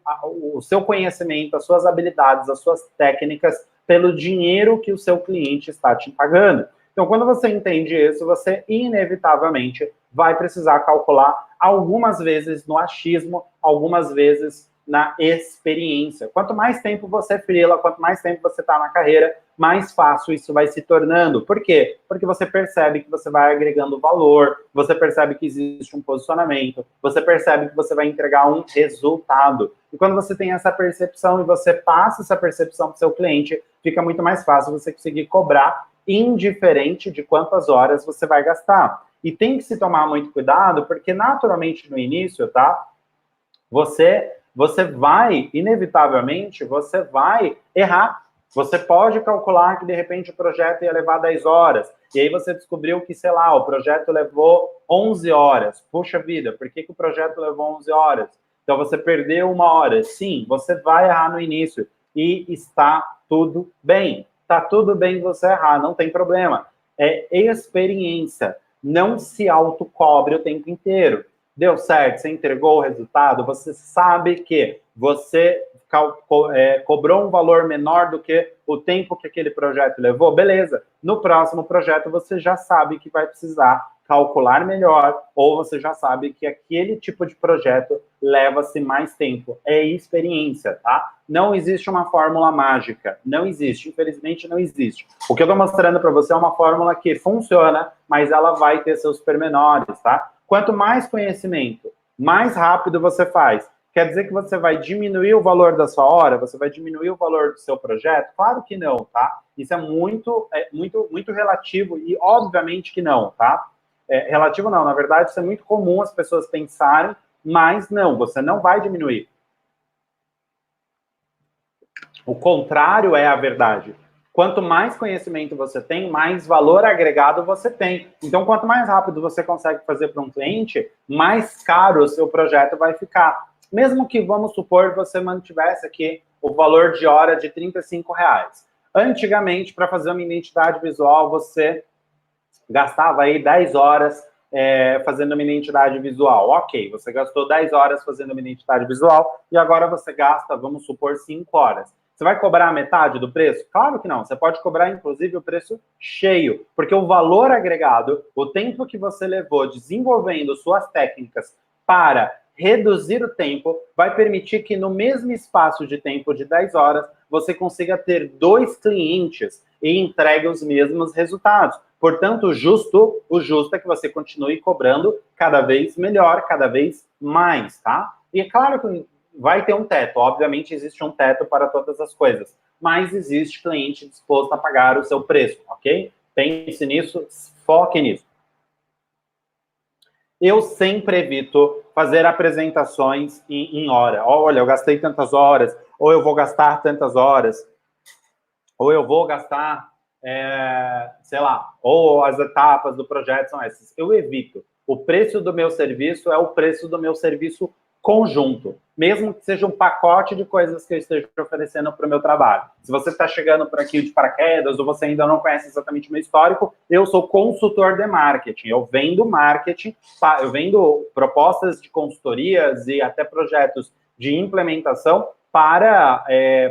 Speaker 1: o seu conhecimento, as suas habilidades, as suas técnicas pelo dinheiro que o seu cliente está te pagando. Então, quando você entende isso, você inevitavelmente vai precisar calcular algumas vezes no achismo, algumas vezes na experiência. Quanto mais tempo você freela, quanto mais tempo você está na carreira, mais fácil isso vai se tornando. Por quê? Porque você percebe que você vai agregando valor, você percebe que existe um posicionamento, você percebe que você vai entregar um resultado. E quando você tem essa percepção e você passa essa percepção para o seu cliente, fica muito mais fácil você conseguir cobrar, indiferente de quantas horas você vai gastar. E tem que se tomar muito cuidado, porque naturalmente no início, tá? Você vai, inevitavelmente, você vai errar. Você pode calcular que, de repente, o projeto ia levar 10 horas. E aí você descobriu que, sei lá, o projeto levou 11 horas. Puxa vida, por que o projeto levou 11 horas? Então, você perdeu 1 hora. Sim, você vai errar no início. E está tudo bem. Está tudo bem você errar, não tem problema. É experiência. Não se autocobre o tempo inteiro. Deu certo, você entregou o resultado, você sabe que você cobrou um valor menor do que o tempo que aquele projeto levou, beleza. No próximo projeto, você já sabe que vai precisar calcular melhor, ou você já sabe que aquele tipo de projeto leva-se mais tempo. É experiência, tá? Não existe uma fórmula mágica. Não existe. Infelizmente, não existe. O que eu estou mostrando para você é uma fórmula que funciona, mas ela vai ter seus pormenores, tá? Quanto mais conhecimento, mais rápido você faz. Quer dizer que você vai diminuir o valor da sua hora? Você vai diminuir o valor do seu projeto? Claro que não, tá? Isso é muito relativo e obviamente que não, tá? Relativo não, na verdade isso é muito comum as pessoas pensarem, mas não, você não vai diminuir. O contrário é a verdade. Quanto mais conhecimento você tem, mais valor agregado você tem. Então, quanto mais rápido você consegue fazer para um cliente, mais caro o seu projeto vai ficar. Mesmo que, vamos supor, você mantivesse aqui o valor de hora de R$ 35. Antigamente, para fazer uma identidade visual, você gastava aí 10 horas fazendo uma identidade visual. Ok, você gastou 10 horas fazendo uma identidade visual e agora você gasta, vamos supor, 5 horas. Você vai cobrar a metade do preço? Claro que não. Você pode cobrar, inclusive, o preço cheio, porque o valor agregado, o tempo que você levou desenvolvendo suas técnicas para reduzir o tempo, vai permitir que no mesmo espaço de tempo de 10 horas, você consiga ter 2 clientes e entregue os mesmos resultados. Portanto, o justo é que você continue cobrando cada vez melhor, cada vez mais, tá? E é claro que vai ter um teto, obviamente existe um teto para todas as coisas, mas existe cliente disposto a pagar o seu preço, ok? Pense nisso, foque nisso. Eu sempre evito fazer apresentações em hora. Olha, eu gastei tantas horas, ou eu vou gastar tantas horas, ou eu vou gastar, sei lá, ou as etapas do projeto são essas. Eu evito. O preço do meu serviço é o preço do meu serviço conjunto, mesmo que seja um pacote de coisas que eu esteja oferecendo para o meu trabalho. Se você está chegando por aqui de paraquedas ou você ainda não conhece exatamente o meu histórico, eu sou consultor de marketing. Eu vendo marketing, eu vendo propostas de consultorias e até projetos de implementação para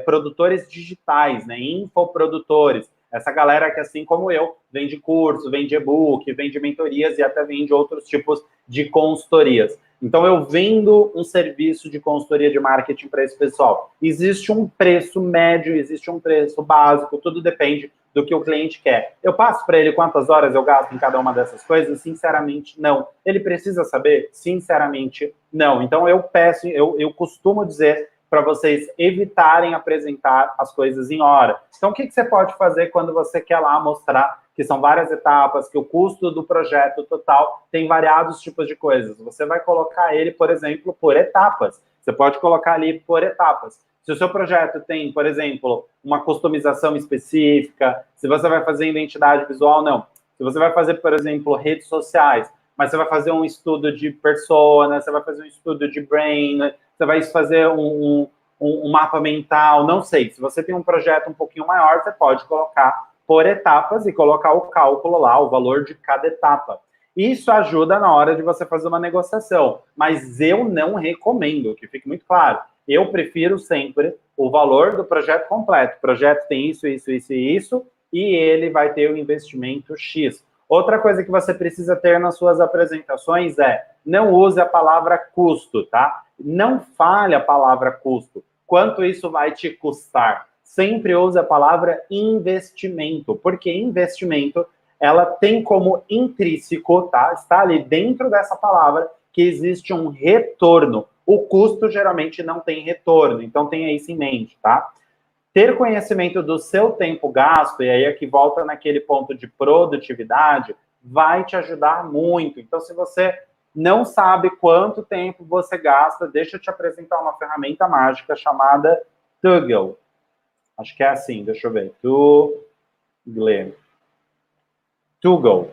Speaker 1: produtores digitais, né, infoprodutores. Essa galera que, assim como eu, vende curso, vende e-book, vende mentorias e até vende outros tipos de consultorias. Então, eu vendo um serviço de consultoria de marketing para esse pessoal. Existe um preço médio, existe um preço básico, tudo depende do que o cliente quer. Eu passo para ele quantas horas eu gasto em cada uma dessas coisas? Sinceramente, não. Ele precisa saber? Sinceramente, não. Então, eu costumo dizer para vocês evitarem apresentar as coisas em hora. Então, o que você pode fazer quando você quer lá mostrar que são várias etapas, que o custo do projeto total tem variados tipos de coisas? Você vai colocar ele, por exemplo, por etapas. Você pode colocar ali por etapas. Se o seu projeto tem, por exemplo, uma customização específica, se você vai fazer identidade visual, não. Se você vai fazer, por exemplo, redes sociais, mas você vai fazer um estudo de persona, você vai fazer um estudo de brain, você vai fazer um mapa mental, não sei. Se você tem um projeto um pouquinho maior, você pode colocar por etapas e colocar o cálculo lá, o valor de cada etapa. Isso ajuda na hora de você fazer uma negociação, mas eu não recomendo, que fique muito claro. Eu prefiro sempre o valor do projeto completo. O projeto tem isso, isso, isso e isso, e ele vai ter o investimento X. Outra coisa que você precisa ter nas suas apresentações é não use a palavra custo, tá? Não fale a palavra custo. Quanto isso vai te custar? Sempre use a palavra investimento, porque investimento, ela tem como intrínseco, tá? Está ali dentro dessa palavra que existe um retorno. O custo geralmente não tem retorno, então tenha isso em mente, tá? Ter conhecimento do seu tempo gasto, e aí é que volta naquele ponto de produtividade, vai te ajudar muito. Então, se você não sabe quanto tempo você gasta, deixa eu te apresentar uma ferramenta mágica chamada Toggle. Acho que é assim, deixa eu ver. Toggle.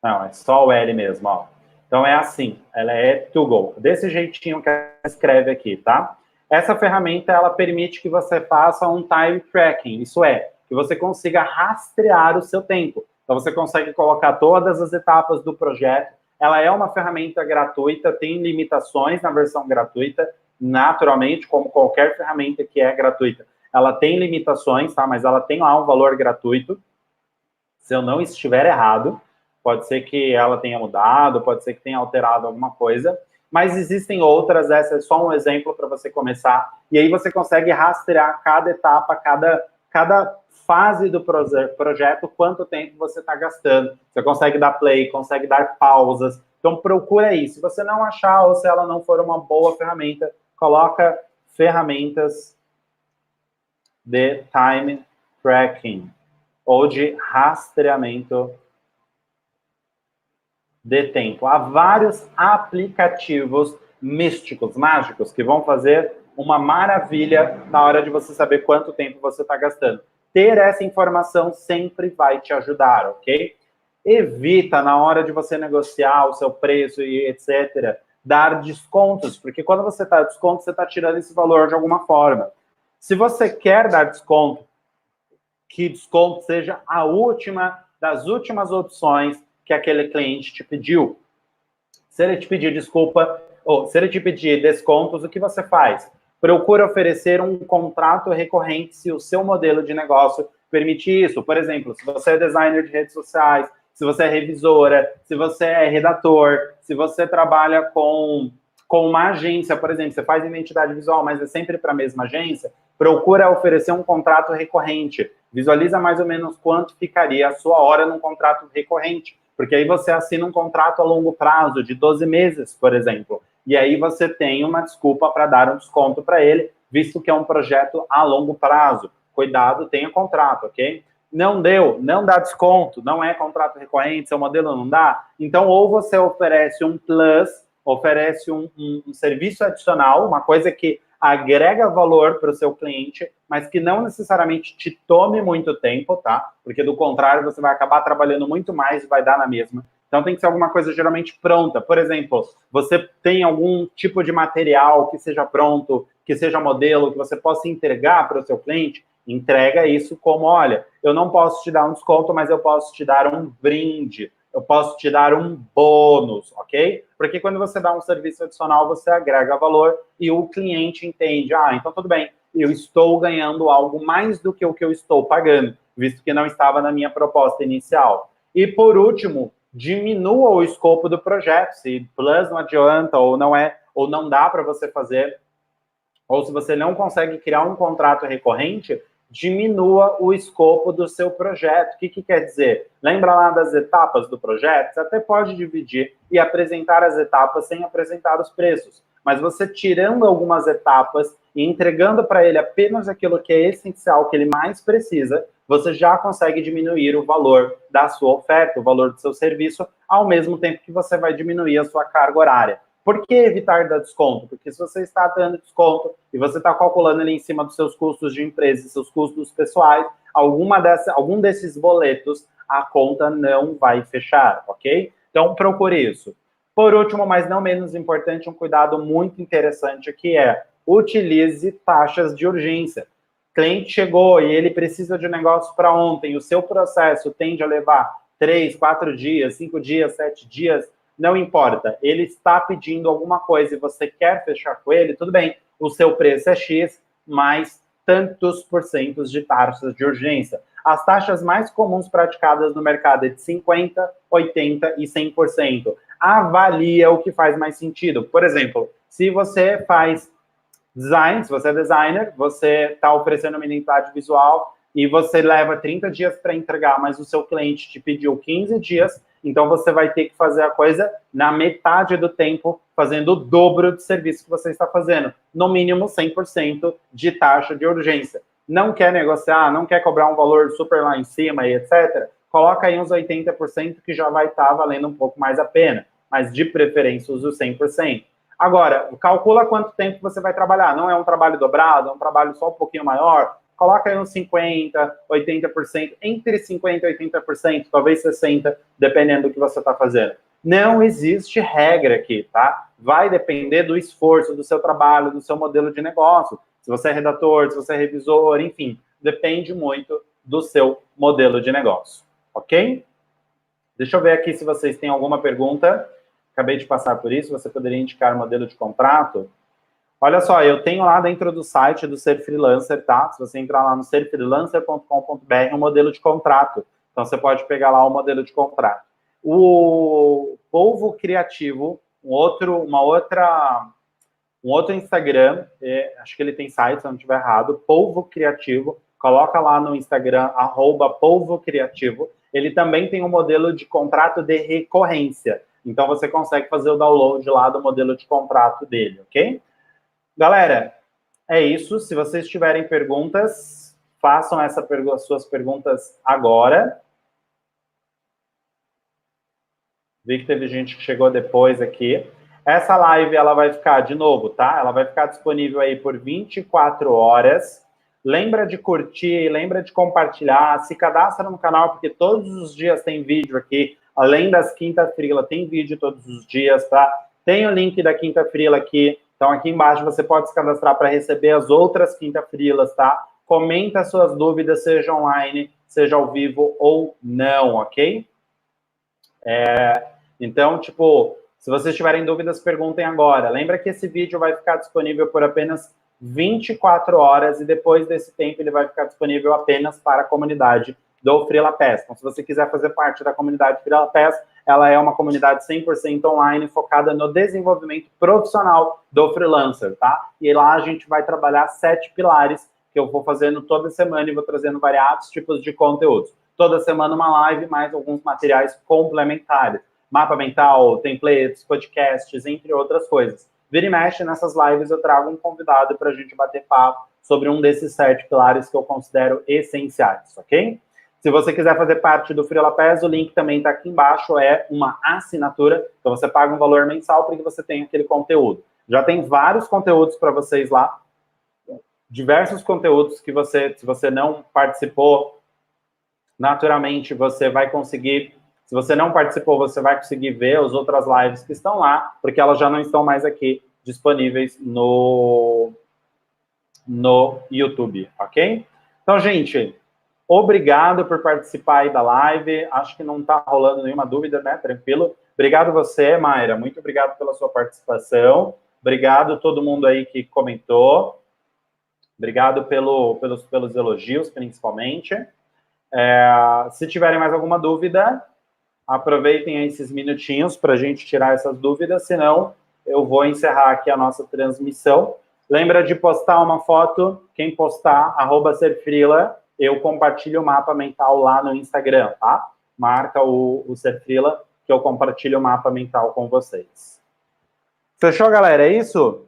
Speaker 1: Não, é só o L mesmo, ó. Então é assim, ela é Toggle, desse jeitinho que ela escreve aqui, tá? Essa ferramenta, ela permite que você faça um time tracking, isso é, que você consiga rastrear o seu tempo. Então você consegue colocar todas as etapas do projeto. Ela é uma ferramenta gratuita, tem limitações na versão gratuita, naturalmente, como qualquer ferramenta que é gratuita. Ela tem limitações, tá? Mas ela tem lá um valor gratuito. Se eu não estiver errado, pode ser que ela tenha mudado, pode ser que tenha alterado alguma coisa, mas existem outras, essa é só um exemplo para você começar, e aí você consegue rastrear cada etapa, cada fase do projeto, quanto tempo você está gastando. Você consegue dar play, consegue dar pausas, então procura aí. Se você não achar ou se ela não for uma boa ferramenta, coloca ferramentas de time tracking ou de rastreamento de tempo. Há vários aplicativos místicos, mágicos, que vão fazer uma maravilha na hora de você saber quanto tempo você está gastando. Ter essa informação sempre vai te ajudar, ok? Evita, na hora de você negociar o seu preço e etc., dar descontos, porque quando você dá desconto, você está tirando esse valor de alguma forma. Se você quer dar desconto, que desconto seja a última das últimas opções que aquele cliente te pediu. Se ele te pedir desculpa, ou se ele te pedir descontos, o que você faz? Procura oferecer um contrato recorrente se o seu modelo de negócio permitir isso. Por exemplo, se você é designer de redes sociais, se você é revisora, se você é redator, se você trabalha com uma agência, por exemplo, você faz identidade visual, mas é sempre para a mesma agência, procura oferecer um contrato recorrente. Visualiza mais ou menos quanto ficaria a sua hora num contrato recorrente, porque aí você assina um contrato a longo prazo, de 12 meses, por exemplo, e aí você tem uma desculpa para dar um desconto para ele, visto que é um projeto a longo prazo. Cuidado, tenha contrato, ok? Não deu, não dá desconto, não é contrato recorrente, seu modelo não dá, então ou você oferece um plus, oferece um serviço adicional, uma coisa que agrega valor para o seu cliente, mas que não necessariamente te tome muito tempo, tá? Porque do contrário, você vai acabar trabalhando muito mais e vai dar na mesma. Então tem que ser alguma coisa geralmente pronta. Por exemplo, você tem algum tipo de material que seja pronto, que seja modelo, que você possa entregar para o seu cliente, entrega isso como, olha, eu não posso te dar um desconto, mas eu posso te dar um brinde, eu posso te dar um bônus, ok? Porque quando você dá um serviço adicional, você agrega valor e o cliente entende, então tudo bem, eu estou ganhando algo mais do que o que eu estou pagando, visto que não estava na minha proposta inicial. E por último, diminua o escopo do projeto. Se plus não adianta ou não é, ou não dá para você fazer, ou se você não consegue criar um contrato recorrente, diminua o escopo do seu projeto. O que quer dizer? Lembra lá das etapas do projeto? Você até pode dividir e apresentar as etapas sem apresentar os preços. Mas você tirando algumas etapas e entregando para ele apenas aquilo que é essencial, que ele mais precisa, você já consegue diminuir o valor da sua oferta, o valor do seu serviço, ao mesmo tempo que você vai diminuir a sua carga horária. Por que evitar dar desconto? Porque se você está dando desconto e você está calculando ali em cima dos seus custos de empresa e seus custos pessoais, algum desses boletos, a conta não vai fechar, ok? Então, procure isso. Por último, mas não menos importante, um cuidado muito interessante que é utilize taxas de urgência. O cliente chegou e ele precisa de um negócio para ontem, o seu processo tende a levar 3, 4 dias, 5 dias, 7 dias, não importa, ele está pedindo alguma coisa e você quer fechar com ele, tudo bem, o seu preço é X, mais tantos % de taxas de urgência. As taxas mais comuns praticadas no mercado é de 50%, 80% e 100%. Avalia o que faz mais sentido. Por exemplo, se você faz design, se você é designer, você está oferecendo uma identidade visual e você leva 30 dias para entregar, mas o seu cliente te pediu 15 dias, então você vai ter que fazer a coisa na metade do tempo, fazendo o dobro de serviço que você está fazendo. No mínimo 100% de taxa de urgência. Não quer negociar, não quer cobrar um valor super lá em cima e etc., coloca aí uns 80% que já vai estar valendo um pouco mais a pena, mas de preferência use o 100%. Agora, calcula quanto tempo você vai trabalhar. Não é um trabalho dobrado, é um trabalho só um pouquinho maior. Coloca aí uns 50%, 80%, entre 50% e 80%, talvez 60%, dependendo do que você está fazendo. Não existe regra aqui, tá? Vai depender do esforço, do seu trabalho, do seu modelo de negócio. Se você é redator, se você é revisor, enfim, depende muito do seu modelo de negócio, ok? Deixa eu ver aqui se vocês têm alguma pergunta. Acabei de passar por isso, você poderia indicar o modelo de contrato? Olha só, eu tenho lá dentro do site do Ser Freelancer, tá? Se você entrar lá no serfreelancer.com.br, um modelo de contrato. Então, você pode pegar lá o modelo de contrato. O Polvo Criativo, um outro Instagram, acho que ele tem site, se eu não estiver errado, Polvo Criativo, coloca lá no Instagram, @polvocriativo. Ele também tem um modelo de contrato de recorrência. Então, você consegue fazer o download lá do modelo de contrato dele, ok? Galera, é isso. Se vocês tiverem perguntas, façam as suas perguntas agora. Vi que teve gente que chegou depois aqui. Essa live, ela vai ficar, de novo, tá? Ela vai ficar disponível aí por 24 horas. Lembra de curtir, lembra de compartilhar, se cadastra no canal, porque todos os dias tem vídeo aqui. Além das quinta-frila, tem vídeo todos os dias, tá? Tem o link da quinta-frila aqui. Então, aqui embaixo você pode se cadastrar para receber as outras quinta-frilas, tá? Comenta suas dúvidas, seja online, seja ao vivo ou não, ok? Então, tipo, se vocês tiverem dúvidas, perguntem agora. Lembra que esse vídeo vai ficar disponível por apenas 24 horas e depois desse tempo ele vai ficar disponível apenas para a comunidade do FreelaPass. Então, se você quiser fazer parte da comunidade FreelaPass, ela é uma comunidade 100% online focada no desenvolvimento profissional do freelancer, tá? E lá a gente vai trabalhar 7 pilares que eu vou fazendo toda semana e vou trazendo variados tipos de conteúdos. Toda semana uma live, mais alguns materiais complementares. Mapa mental, templates, podcasts, entre outras coisas. Vira e mexe, nessas lives eu trago um convidado para a gente bater papo sobre um desses 7 pilares que eu considero essenciais, ok? Se você quiser fazer parte do FreelaPass, o link também está aqui embaixo, é uma assinatura, então você paga um valor mensal para que você tenha aquele conteúdo. Já tem vários conteúdos para vocês lá, diversos conteúdos que você, se você não participou, naturalmente você vai conseguir, se você não participou, você vai conseguir ver as outras lives que estão lá, porque elas já não estão mais aqui disponíveis no YouTube, ok? Então, gente, obrigado por participar aí da live. Acho que não está rolando nenhuma dúvida, né? Tranquilo. Obrigado você, Mayra. Muito obrigado pela sua participação. Obrigado a todo mundo aí que comentou. Obrigado pelos elogios, principalmente. Se tiverem mais alguma dúvida, aproveitem aí esses minutinhos para a gente tirar essas dúvidas, senão eu vou encerrar aqui a nossa transmissão. Lembra de postar uma foto, quem postar, @serfrila, eu compartilho o mapa mental lá no Instagram, tá? Marca o Serfrila, que eu compartilho o mapa mental com vocês. Fechou, galera? É isso?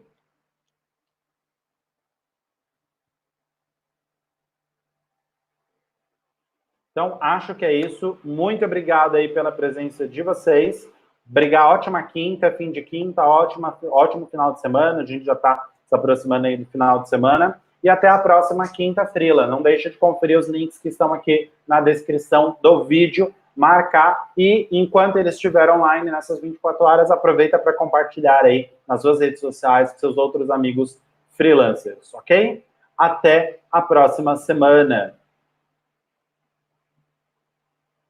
Speaker 1: Então, acho que é isso. Muito obrigado aí pela presença de vocês. Ótima quinta, fim de quinta, ótimo final de semana. A gente já está se aproximando aí do final de semana. E até a próxima quinta-frila. Não deixe de conferir os links que estão aqui na descrição do vídeo, marcar. E enquanto eles estiverem online nessas 24 horas, aproveita para compartilhar aí nas suas redes sociais com seus outros amigos freelancers, ok? Até a próxima semana.